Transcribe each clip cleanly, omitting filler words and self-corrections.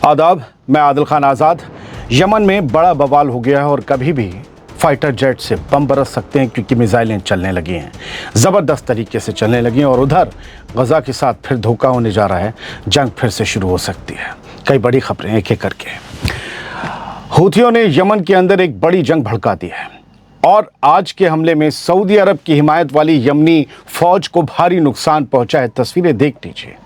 आदाब, मैं आदिल खान आज़ाद। यमन में बड़ा बवाल हो गया है और कभी भी फाइटर जेट से बम बरस सकते हैं क्योंकि मिसाइलें चलने लगी हैं, ज़बरदस्त तरीके से चलने लगी हैं और उधर गज़ा के साथ फिर धोखा होने जा रहा है। जंग फिर से शुरू हो सकती है। कई बड़ी खबरें एक एक करके। हूथियों ने यमन के अंदर एक बड़ी जंग भड़का दी है और आज के हमले में सऊदी अरब की हिमायत वाली यमनी फौज को भारी नुकसान पहुंचा है। तस्वीरें देख लीजिए।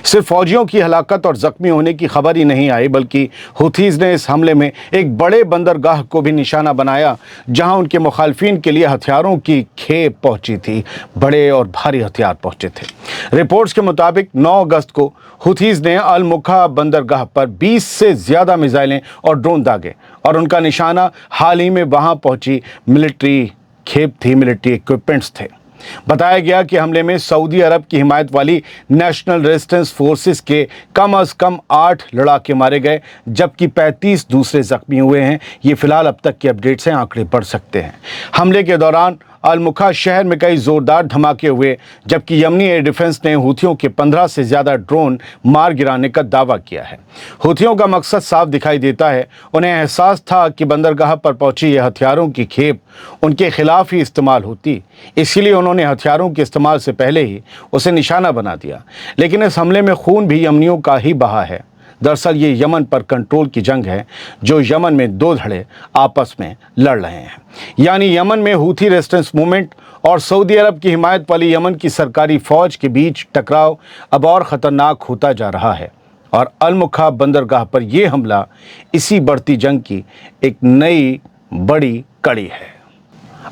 सिर्फ फौजियों की हलाकत और जख्मी होने की खबर ही नहीं आई, बल्कि हुथीज़ ने इस हमले में एक बड़े बंदरगाह को भी निशाना बनाया जहां उनके मुखालफिन के लिए हथियारों की खेप पहुंची थी। बड़े और भारी हथियार पहुंचे थे। रिपोर्ट्स के मुताबिक 9 अगस्त को हुथीज़ ने अल मुखा बंदरगाह पर 20 से ज़्यादा मिसाइलें और ड्रोन दागे और उनका निशाना हाल ही में वहां पहुंची मिलिट्री खेप थी, मिलिट्री इक्विपमेंट्स थे। बताया गया कि हमले में सऊदी अरब की हिमायत वाली नेशनल रेजिस्टेंस फोर्सेस के कम से कम 8 लड़ाके मारे गए, जबकि 35 दूसरे जख्मी हुए हैं। ये फिलहाल अब तक के अपडेट्स हैं, आंकड़े बढ़ सकते हैं। हमले के दौरान अल मुखा शहर में कई जोरदार धमाके हुए, जबकि यमनी एयर डिफेंस ने हूथियों के 15 से ज़्यादा ड्रोन मार गिराने का दावा किया है। हूथियों का मकसद साफ दिखाई देता है। उन्हें एहसास था कि बंदरगाह पर पहुंची ये हथियारों की खेप उनके खिलाफ ही इस्तेमाल होती, इसीलिए उन्होंने हथियारों के इस्तेमाल से पहले ही उसे निशाना बना दिया। लेकिन इस हमले में खून भी यमनियों का ही बहा है। दरअसल ये यमन पर कंट्रोल की जंग है, जो यमन में 2 धड़े आपस में लड़ रहे हैं। यानी यमन में हूथी रेजिस्टेंस मूवमेंट और सऊदी अरब की हिमायत वाली यमन की सरकारी फौज के बीच टकराव अब और ख़तरनाक होता जा रहा है और अल मुखा बंदरगाह पर यह हमला इसी बढ़ती जंग की एक नई बड़ी कड़ी है।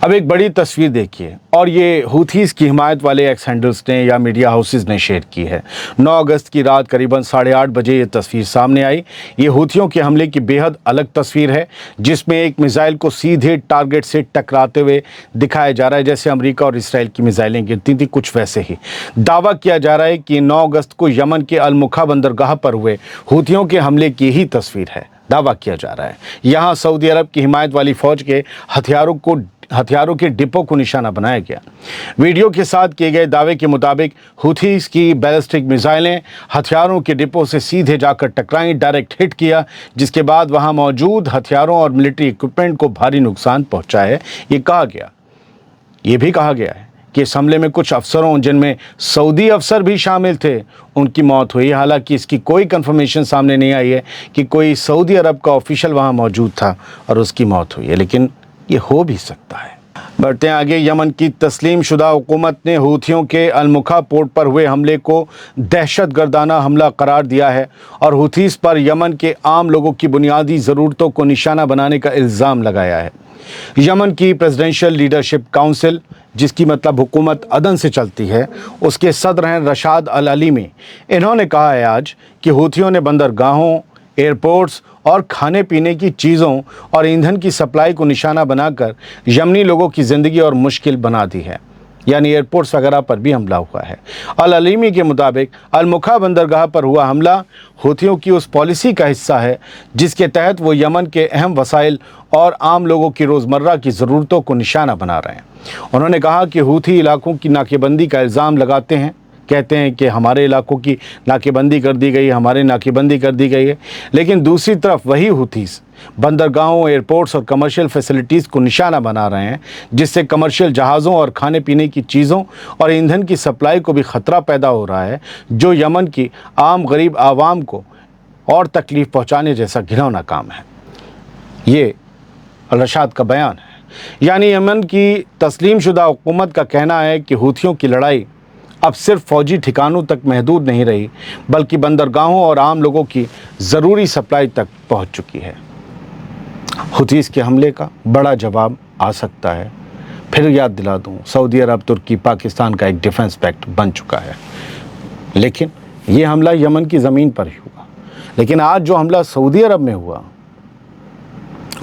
अब एक बड़ी तस्वीर देखिए, और ये हूथीज़ की हिमायत वाले एक्स हैंडल्स ने या मीडिया हाउसेस ने शेयर की है। 9 अगस्त की रात करीबन 8:30 बजे ये तस्वीर सामने आई। ये हूथियों के हमले की बेहद अलग तस्वीर है, जिसमें एक मिसाइल को सीधे टारगेट से टकराते हुए दिखाया जा रहा है, जैसे अमेरिका और इसराइल की मिसाइलें गिरती थी, कुछ वैसे ही। दावा किया जा रहा है कि 9 अगस्त को यमन के अल मुखा बंदरगाह पर हुए हूथियों के हमले की ही तस्वीर है। दावा किया जा रहा है यहाँ सऊदी अरब की हिमायत वाली फौज के हथियारों के डिपो को निशाना बनाया गया। वीडियो के साथ किए गए दावे के मुताबिक हुथीज़ की बैलिस्टिक मिसाइलें हथियारों के डिपो से सीधे जाकर टकराईं, डायरेक्ट हिट किया, जिसके बाद वहां मौजूद हथियारों और मिलिट्री इक्विपमेंट को भारी नुकसान पहुंचा है। ये भी कहा गया है कि इस हमले में कुछ अफसरों, जिनमें सऊदी अफसर भी शामिल थे, उनकी मौत हुई। हालांकि इसकी कोई कंफर्मेशन सामने नहीं आई है कि कोई सऊदी अरब का ऑफिशियल वहां मौजूद था और उसकी मौत हुई है, लेकिन ये हो भी सकता है। बढ़ते हैं आगे। यमन की तस्लीम शुदा हुकूमत ने हूथियों के अल मुखा पोर्ट पर हुए हमले को दहशतगर्दाना हमला करार दिया है और हूथीज़ पर यमन के आम लोगों की बुनियादी ज़रूरतों को निशाना बनाने का इल्ज़ाम लगाया है। यमन की प्रेसिडेंशियल लीडरशिप काउंसिल, जिसकी मतलब हुकूमत अदन से चलती है, उसके सदर हैं रशाद अल अलीमी। इन्होंने कहा है आज कि हूथियों ने बंदरगाहों, एयरपोर्ट्स और खाने पीने की चीज़ों और ईंधन की सप्लाई को निशाना बनाकर यमनी लोगों की ज़िंदगी और मुश्किल बना दी है। यानी एयरपोर्ट्स वगैरह पर भी हमला हुआ है। अल अलीमी के मुताबिक अल मुखा बंदरगाह पर हुआ हमला हूथियों की उस पॉलिसी का हिस्सा है जिसके तहत वो यमन के अहम वसाइल और आम लोगों की रोज़मर्रा की ज़रूरतों को निशाना बना रहे हैं। उन्होंने कहा कि हूथी इलाकों की नाकेबंदी का इल्ज़ाम लगाते हैं, कहते हैं कि हमारे इलाकों की नाकेबंदी कर दी गई है, हमारे नाकेबंदी कर दी गई है, लेकिन दूसरी तरफ वही हूथीज़ बंदरगाहों, एयरपोर्ट्स और कमर्शियल फैसिलिटीज़ को निशाना बना रहे हैं, जिससे कमर्शियल जहाज़ों और खाने पीने की चीज़ों और ईंधन की सप्लाई को भी ख़तरा पैदा हो रहा है, जो यमन की आम गरीब आवाम को और तकलीफ़ पहुँचाने जैसा घिनौना काम है। ये रशाद का बयान है। यानी यमन की तस्लीम शुदा हुकूमत का कहना है कि हूथियों की लड़ाई अब सिर्फ फौजी ठिकानों तक महदूद नहीं रही, बल्कि बंदरगाहों और आम लोगों की ज़रूरी सप्लाई तक पहुंच चुकी है। हुथीज़ के हमले का बड़ा जवाब आ सकता है। फिर याद दिला दूं, सऊदी अरब, तुर्की, पाकिस्तान का एक डिफेंस पैक्ट बन चुका है, लेकिन ये हमला यमन की ज़मीन पर ही हुआ। लेकिन आज जो हमला सऊदी अरब में हुआ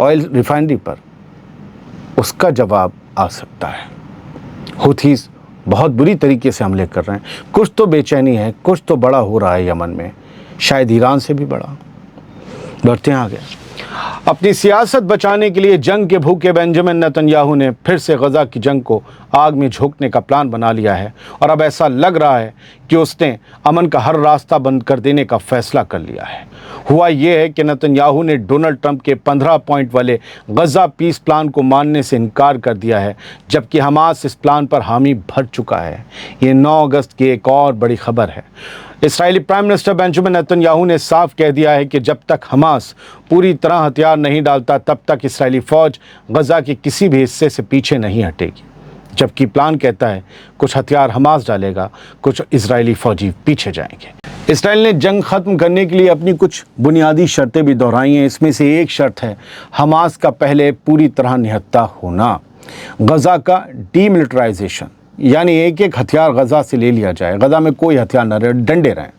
ऑयल रिफाइनरी पर, उसका जवाब आ सकता है। हुथीज़ बहुत बुरी तरीके से हमले कर रहे हैं। कुछ तो बेचैनी है, कुछ तो बड़ा हो रहा है यमन में, शायद ईरान से भी बड़ा। बढ़ते हैं आगे। अपनी सियासत बचाने के लिए जंग के भूखे बेंजामिन नेतन्याहू ने फिर से गजा की जंग को आग में झोंकने का प्लान बना लिया है और अब ऐसा लग रहा है कि उसने अमन का हर रास्ता बंद कर देने का फैसला कर लिया है। हुआ ये है कि नेतन्याहू ने डोनाल्ड ट्रंप के 15 पॉइंट वाले गजा पीस प्लान को मानने से इनकार कर दिया है, जबकि हमास इस प्लान पर हामी भर चुका है। ये 9 अगस्त की एक और बड़ी खबर है। इस्राएली प्राइम मिनिस्टर बेंजामिन नेतन्याहू ने साफ कह दिया है कि जब तक हमास पूरी तरह हथियार नहीं डालता तब तक इस्राएली फ़ौज गजा के किसी भी हिस्से से पीछे नहीं हटेगी, जबकि प्लान कहता है कुछ हथियार हमास डालेगा, कुछ इस्राएली फ़ौजी पीछे जाएंगे। इस्राएल ने जंग ख़त्म करने के लिए अपनी कुछ बुनियादी शर्तें भी दोहराई हैं। इसमें से एक शर्त है हमास का पहले पूरी तरह निहत्था होना, गजा का डीमिलिटराइजेशन, यानी एक एक हथियार गजा से ले लिया जाए, गजा में कोई हथियार न रहे, डंडे रहें।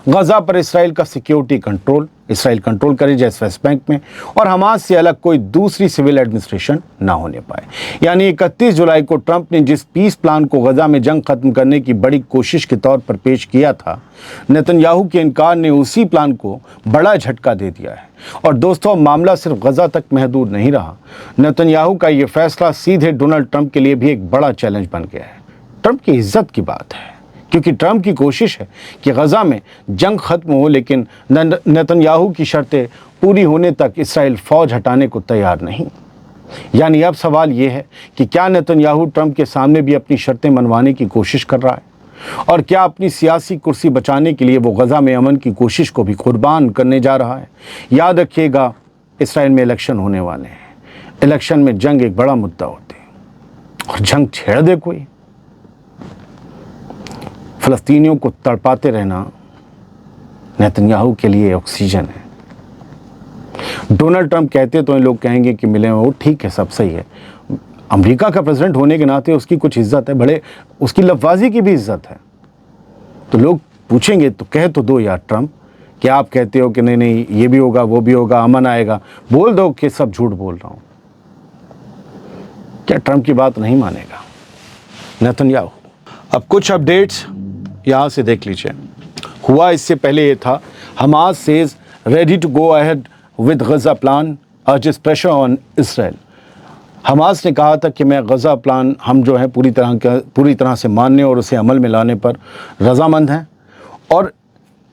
गजा पर इसराइल का सिक्योरिटी कंट्रोल, इसराइल कंट्रोल करे जैसे वेस्ट बैंक में, और हमास से अलग कोई दूसरी सिविल एडमिनिस्ट्रेशन ना होने पाए। यानी 31 जुलाई को ट्रंप ने जिस पीस प्लान को गजा में जंग खत्म करने की बड़ी कोशिश के तौर पर पेश किया था, नेतन्याहू के इनकार ने उसी प्लान को बड़ा झटका दे दिया है। और दोस्तों, मामला सिर्फ गजा तक महदूद नहीं रहा। नेतन्याहू का ये फैसला सीधे डोनाल्ड ट्रंप के लिए भी एक बड़ा चैलेंज बन गया है। ट्रंप की इज्जत की बात है, क्योंकि ट्रंप की कोशिश है कि गजा में जंग खत्म हो, लेकिन नेतन्याहू की शर्तें पूरी होने तक इसराइल फ़ौज हटाने को तैयार नहीं। यानी अब सवाल ये है कि क्या नेतन्याहू ट्रंप के सामने भी अपनी शर्तें मनवाने की कोशिश कर रहा है, और क्या अपनी सियासी कुर्सी बचाने के लिए वो गजा में अमन की कोशिश को भी कुर्बान करने जा रहा है। याद रखिएगा, इसराइल में इलेक्शन होने वाले हैं। इलेक्शन में जंग एक बड़ा मुद्दा होती है, और जंग छेड़ दे कोई, फ़लस्तीनियों को तड़पाते रहना नेतन्याहू के लिए ऑक्सीजन है। डोनाल्ड ट्रंप कहते तो लोग कहेंगे कि मिले वो ठीक है, सब सही है। अमेरिका का प्रेसिडेंट होने के नाते उसकी कुछ इज्जत है, बड़े उसकी लफ्ज़बाजी की भी इज्जत है। तो लोग पूछेंगे तो कह तो दो यार ट्रंप, कि आप कहते हो कि नहीं नहीं ये भी होगा वो भी होगा, अमन आएगा, बोल दो कि सब झूठ बोल रहा हूँ। क्या ट्रंप की बात नहीं मानेगा नेतन्याहू? अब कुछ अपडेट्स यहाँ से देख लीजिए। हुआ इससे पहले ये था, Hamas says ready to go ahead with Gaza plan urges pressure on Israel. Hamas ने कहा था कि मैं गजा प्लान हम जो है पूरी तरह से मानने और उसे अमल में लाने पर रजामंद हैं, और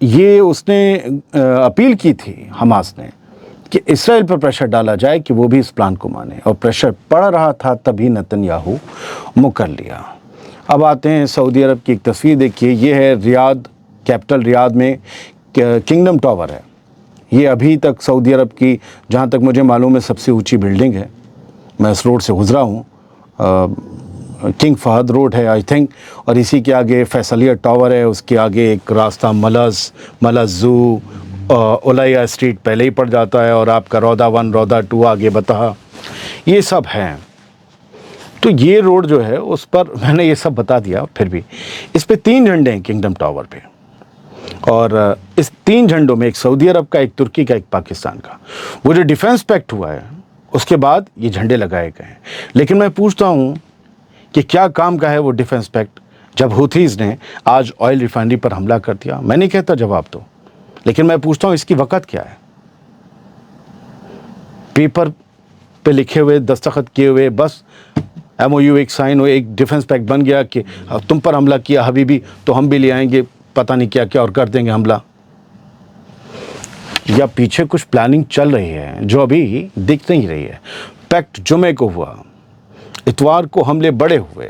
ये उसने अपील की थी हमास ने कि इसराइल पर प्रेशर डाला जाए कि वो भी इस प्लान को माने, और प्रेशर पड़ रहा था तभी नेतन्याहू मुकर लिया। अब आते हैं सऊदी अरब की एक तस्वीर देखिए। ये है रियाद, कैपिटल रियाद में किंगडम टावर है। ये अभी तक सऊदी अरब की, जहाँ तक मुझे मालूम है, सबसे ऊंची बिल्डिंग है। मैं इस रोड से गुज़रा हूँ, किंग फहद रोड है आई थिंक, और इसी के आगे फैसलिया टावर है, उसके आगे एक रास्ता मलज़ ज़ू, उलैया स्ट्रीट पहले ही पड़ जाता है, और आपका रौदा 1 रौदा 2 आगे बता, ये सब हैं। तो ये रोड जो है उस पर मैंने ये सब बता दिया। फिर भी इस पे 3 झंडे हैं किंगडम टावर पे, और इस 3 झंडों में एक सऊदी अरब का, एक तुर्की का, एक पाकिस्तान का। वो जो डिफेंस पैक्ट हुआ है उसके बाद ये झंडे लगाए गए हैं। लेकिन मैं पूछता हूँ कि क्या काम का है वो डिफेंस पैक्ट, जब हुथीज़ ने आज ऑयल रिफाइनरी पर हमला कर दिया? मैं नहीं कहता जवाब दो, लेकिन मैं पूछता हूँ इसकी वक़्त क्या है? पेपर पे लिखे हुए, दस्तखत किए हुए, बस MOU एक साइन हो, एक डिफेंस पैक्ट बन गया कि तुम पर हमला किया हबीबी तो हम भी ले आएंगे पता नहीं क्या क्या और कर देंगे हमला, या पीछे कुछ प्लानिंग चल रही है जो अभी दिख नहीं रही है? पैक्ट जुमे को हुआ, इतवार को हमले बड़े हुए,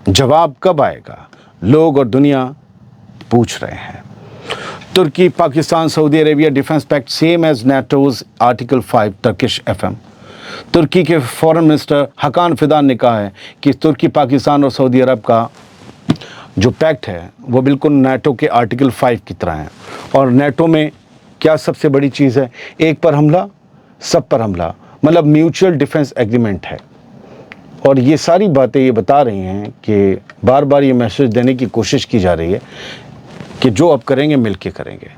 जवाब कब आएगा? लोग और दुनिया पूछ रहे हैं। तुर्की, Pakistan, Saudi Arabia defence pact same as NATO's article 5 Turkish FM। तुर्की के फॉरेन मिनिस्टर हकान फिदान ने कहा है कि तुर्की, पाकिस्तान और सऊदी अरब का जो पैक्ट है वो बिल्कुल नाटो के आर्टिकल 5 की तरह है। और नाटो में क्या सबसे बड़ी चीज़ है? एक पर हमला, सब पर हमला, मतलब म्यूचुअल डिफेंस एग्रीमेंट है। और ये सारी बातें ये बता रही हैं कि बार बार ये मैसेज देने की कोशिश की जा रही है कि जो अब करेंगे मिल के करेंगे।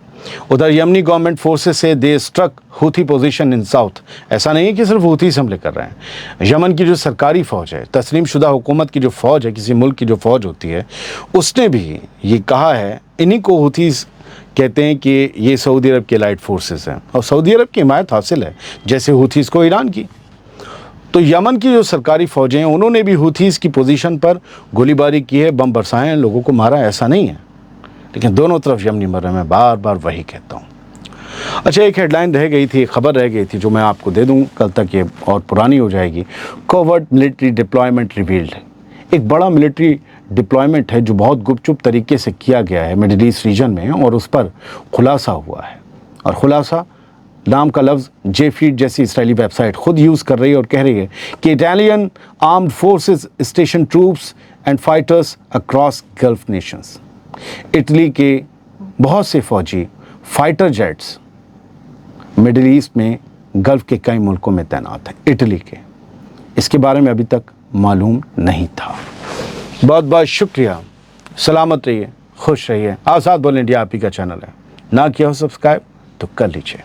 उधर यमनी गवर्नमेंट फोर्सेस से they struck Houthi position in south. ऐसा नहीं है कि सिर्फ हूथी से हमले कर रहे हैं। यमन की जो सरकारी फ़ौज है, तस्लीम शुदा हुकूमत की जो फ़ौज है, किसी मुल्क की जो फ़ौज होती है, उसने भी ये कहा है, इन्हीं को हूथीज़ कहते हैं कि ये सऊदी अरब के एलाइड फोर्सेस हैं और सऊदी अरब की हिमायत हासिल है, जैसे हूथीज़ को ईरान की। तो यमन की जो सरकारी फ़ौजें हैं उन्होंने भी हूथीज़ की पोजीशन पर गोलीबारी की है, बम बरसाए हैं, लोगों को मारा, ऐसा नहीं है। लेकिन दोनों तरफ यमनी मर रहे हैं, मैं बार बार वही कहता हूँ। अच्छा, एक हेडलाइन रह गई थी, खबर रह गई थी, जो मैं आपको दे दूँ, कल तक ये और पुरानी हो जाएगी। Covert military deployment revealed. एक बड़ा मिलिट्री डिप्लॉयमेंट है जो बहुत गुपचुप तरीके से किया गया है मिडिल ईस्ट रीजन में, और उस पर खुलासा हुआ है। और खुलासा नाम का लफ्ज़ जेफीड जैसी इसराइली वेबसाइट खुद यूज़ कर रही है और कह रही है कि Italian armed forces station troops and fighters across gulf Nations. Italy के बहुत से फौजी फाइटर जेट्स मिडिल ईस्ट में गल्फ के कई मुल्कों में तैनात हैं, इटली के। इसके बारे में अभी तक मालूम नहीं था। बहुत बहुत शुक्रिया। सलामत रहिए, खुश रहिए। आज़ाद बोल इंडिया आप ही का चैनल है, ना किया हो सब्सक्राइब तो कर लीजिए।